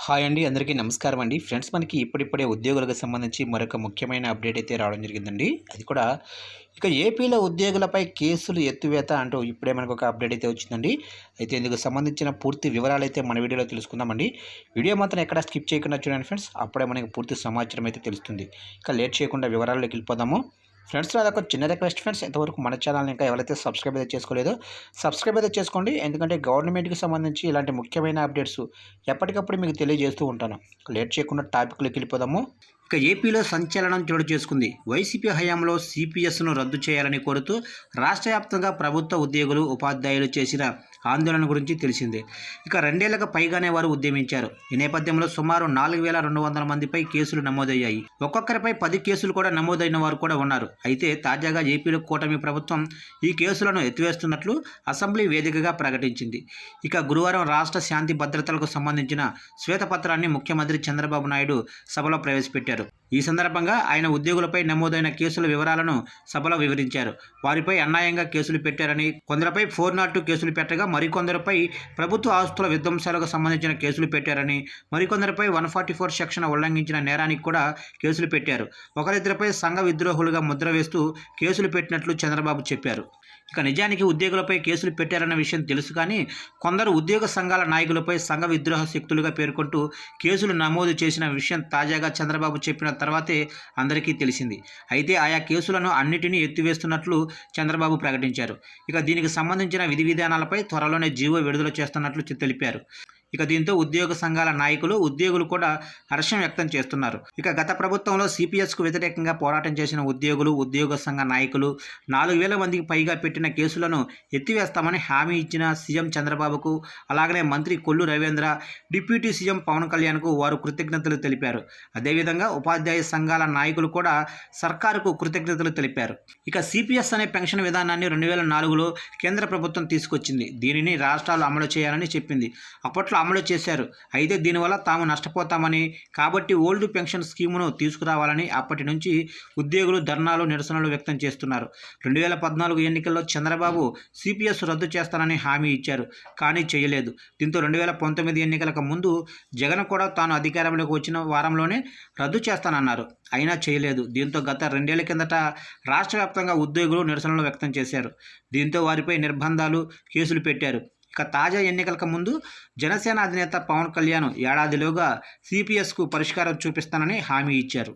Hi అండి, అందరికీ నమస్కారం అండి. ఫ్రెండ్స్, మనకి ఇప్పుడిప్పుడే ఉద్యోగులకు సంబంధించి మరొక ముఖ్యమైన అప్డేట్ అయితే రావడం జరిగిందండి. అది కూడా ఇక ఏపీలో ఉద్యోగులపై కేసులు ఎత్తివేత అంటూ ఇప్పుడే మనకు ఒక అప్డేట్ అయితే వచ్చిందండి. అయితే ఇందుకు సంబంధించిన పూర్తి వివరాలు అయితే మన వీడియోలో తెలుసుకుందామండి. వీడియో మాత్రం ఎక్కడ స్కిప్ చేయకుండా చూడండి ఫ్రెండ్స్, అప్పుడే మనకి పూర్తి సమాచారం అయితే తెలుస్తుంది. ఇక లేట్ చేయకుండా వివరాల్లోకి వెళ్ళిపోదాము. ఫ్రెండ్స్, అదొక చిన్న రిక్వెస్ట్ ఫ్రెండ్స్, ఇంతవరకు మన ఛానల్ని ఇంకా ఎవరైతే సబ్స్క్రైబ్ అయితే చేసుకోలేదో సబ్స్క్రైబ్ అయితే చేసుకోండి. ఎందుకంటే గవర్నమెంట్కి సంబంధించి ఇలాంటి ముఖ్యమైన అప్డేట్స్ ఎప్పటికప్పుడు మీకు తెలియజేస్తూ ఉంటాను. లేట్ చేయకుండా టాపిక్లోకి వెళ్ళిపోదాము. ఇక ఏపీలో సంచలనం చోటు చేసుకుంది. వైసీపీ హయాంలో సిపిఎస్ను రద్దు చేయాలని కోరుతూ రాష్ట్ర వ్యాప్తంగా ప్రభుత్వ ఉద్యోగులు ఉపాధ్యాయులు చేసిన ఆందోళన గురించి తెలిసిందే. ఇక 2 ఏళ్లకు పైగానే వారు ఉద్యమించారు. ఈ నేపథ్యంలో సుమారు 4200 మందిపై కేసులు నమోదయ్యాయి. ఒక్కొక్కరిపై 10 కేసులు కూడా నమోదైన వారు కూడా ఉన్నారు. అయితే తాజాగా ఏపీలో కూటమి ప్రభుత్వం ఈ కేసులను ఎత్తివేస్తున్నట్లు అసెంబ్లీ వేదికగా ప్రకటించింది. ఇక గురువారం రాష్ట్ర శాంతి భద్రతలకు సంబంధించిన శ్వేతపత్రాన్ని ముఖ్యమంత్రి చంద్రబాబు నాయుడు సభలో ప్రవేశపెట్టారు. ఈ సందర్భంగా ఆయన ఉద్యోగులపై నమోదైన కేసుల వివరాలను సభలో వివరించారు. వారిపై అన్యాయంగా కేసులు పెట్టారని, కొందరిపై 402 కేసులు పెట్టగా మరికొందరిపై ప్రభుత్వ ఆస్తుల విధ్వంసాలకు సంబంధించిన కేసులు పెట్టారని, మరికొందరిపై 144 సెక్షన్ ఉల్లంఘించిన నేరానికి కూడా కేసులు పెట్టారు. ఒకరిద్దరిపై సంఘ విద్రోహులుగా ముద్ర వేస్తూ కేసులు పెట్టినట్లు చంద్రబాబు చెప్పారు. ఇక నిజానికి ఉద్యోగులపై కేసులు పెట్టారన్న విషయం తెలుసు, కానీ కొందరు ఉద్యోగ సంఘాల నాయకులపై సంఘ విద్రోహ శక్తులుగా పేర్కొంటూ కేసులు నమోదు చేసిన విషయం తాజాగా చంద్రబాబు చెప్పిన తర్వాతే అందరికీ తెలిసింది. అయితే ఆయా కేసులను అన్నిటినీ ఎత్తివేస్తున్నట్లు చంద్రబాబు ప్రకటించారు. ఇక దీనికి సంబంధించిన విధి విధానాలపై త్వరలోనే జీవో విడుదల చేస్తున్నట్లు తెలిపారు. ఇక దీంతో ఉద్యోగ సంఘాల నాయకులు, ఉద్యోగులు కూడా హర్షం వ్యక్తం చేస్తున్నారు. ఇక గత ప్రభుత్వంలో సిపిఎస్కు వ్యతిరేకంగా పోరాటం చేసిన ఉద్యోగులు, ఉద్యోగ సంఘ నాయకులు 4000 మందికి పైగా పెట్టిన కేసులను ఎత్తివేస్తామని హామీ ఇచ్చిన సీఎం చంద్రబాబుకు, అలాగనే మంత్రి కొల్లు రవీంద్ర, డిప్యూటీ సీఎం పవన్ కళ్యాణ్కు వారు కృతజ్ఞతలు తెలిపారు. అదేవిధంగా ఉపాధ్యాయ సంఘాల నాయకులు కూడా సర్కారుకు కృతజ్ఞతలు తెలిపారు. ఇక సిపిఎస్ అనే పెన్షన్ విధానాన్ని 2004లో కేంద్ర ప్రభుత్వం తీసుకొచ్చింది. దీనిని రాష్ట్రాలు అమలు చేయాలని చెప్పింది. అప్పట్లో అమలు చేశారు. అయితే దీనివల్ల తాము నష్టపోతామని, కాబట్టి ఓల్డ్ పెన్షన్ స్కీమును తీసుకురావాలని అప్పటి నుంచి ఉద్యోగులు ధర్నాలు, నిరసనలు వ్యక్తం చేస్తున్నారు. 2014 ఎన్నికల్లో చంద్రబాబు సిపిఎస్ రద్దు చేస్తానని హామీ ఇచ్చారు, కానీ చేయలేదు. దీంతో 2019 ఎన్నికలకు ముందు జగన్ కూడా తాను అధికారంలోకి వచ్చిన వారంలోనే రద్దు చేస్తానన్నారు, అయినా చేయలేదు. దీంతో గత 2 ఏళ్ల కిందట రాష్ట్ర వ్యాప్తంగా ఉద్యోగులు నిరసనలు వ్యక్తం చేశారు. దీంతో వారిపై నిర్బంధాలు, కేసులు పెట్టారు. ఇక తాజా ఎన్నికలకు ముందు జనసేన అధినేత పవన్ కళ్యాణ్ ఏడాదిలోగా సిపిఎస్కు పరిష్కారం చూపిస్తానని హామీ ఇచ్చారు.